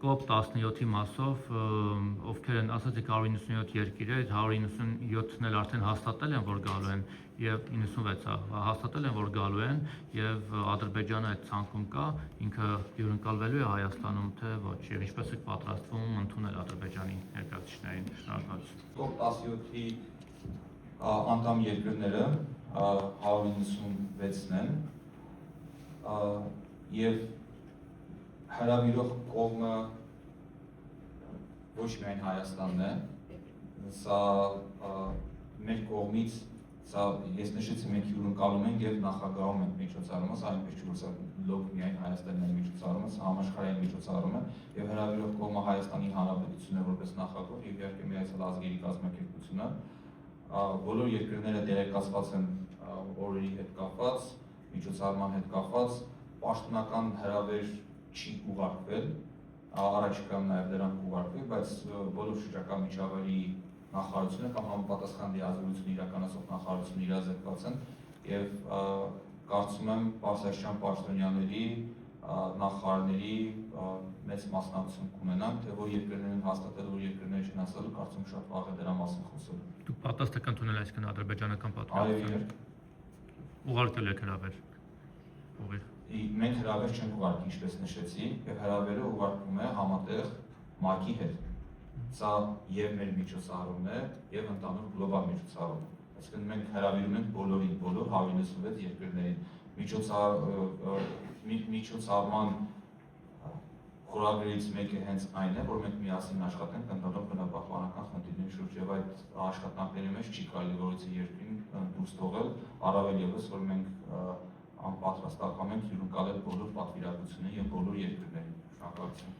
COP17-ի մասով, ովքեր են ասացիք 197 երկիր է, 197-ն էլ արդեն հաստատել են, որ գալու են, եւ 96-ը հաստատել են, որ գալու են, եւ Ադրբեջանը այդ ցանկում կա, ինքը հյուրընկալվելու է Հայաստանում, թե ոչ, եւ ինչպես է պատրաստվում ընդունել Ադրբեջանի ներկայացուցիչներին։ Շնորհակալություն։ COP17-ի անդամ երկրները 196-ն են, եւ հրավիրող կողմը ոչ միայն Հայաստանն է, սա մեր կողմից, սա ես նշեցի, մենք հյուրընկալում ենք եւ նախագահում ենք միջոցառումը, սա այնպես չէ, որ սա լոկ միայն Հայաստանն է միջոցառումը, սա համաշխարհային միջոցառում է եւ հրավիրող կողմը Հայաստանի Հանրապետությունն է որպես նախագահ եւ իհարկե Միացյալ Ազգերի կազմակերպությունը, բոլոր երկրները դերակացված են օրերի հետ կապված, միջոցառման հետ կապված, պաշտոնական հրավեր չի ուղարկվել, առաջիկայում նաև դրանք կուղարկվի, բայց բոլոր շրջակա միջավայրի նախարարությունը կամ համապատասխան լիազորություն իրականացող նախարարությունը իրազեկված են եւ կարծում եմ Պարսաշյան պաշտոնյաների, նախարարների մեծ մասնակցություն կունենան, թե որ երկրներն են հաստատել, որ երկրները չեն հաստատել, կարծում շատ վաղ է դրա մասին խոսել։ Դուք պատրաստ եք ընդունել այսքան ադրբեջանական Այո, պատվիրակություն։ Ուղարկել եք հրավեր։ Ուղիղ։ Մենք հրավեր չենք ուղարկի, ինչպես նշեցի, եւ հրավերը ուղարկվում է համատեղ ՄԱԿ-ի հետ։ Սա եւ մեր միջոցառումն է, եւ ընդհանուր գլոբալ միջոցառում։ Այսինքն մենք հրավիրում ենք բոլորին, բոլոր 196 երկրներին։ Միջոցառման խորագրերից մեկը հենց այն է, որ մենք միասին աշխատենք ընդհանուր բնապահպանական խնդիրների շուրջ եւ այդ աշխատանքների մեջ չի կարելի որևէ երկրին դուրս թողել, առավել եւս, որ մենք անպատրաստական ենք հյուրընկալել բոլոր պատվիրակությունները եւ բոլոր երկրներին։ Շնորհակալություն։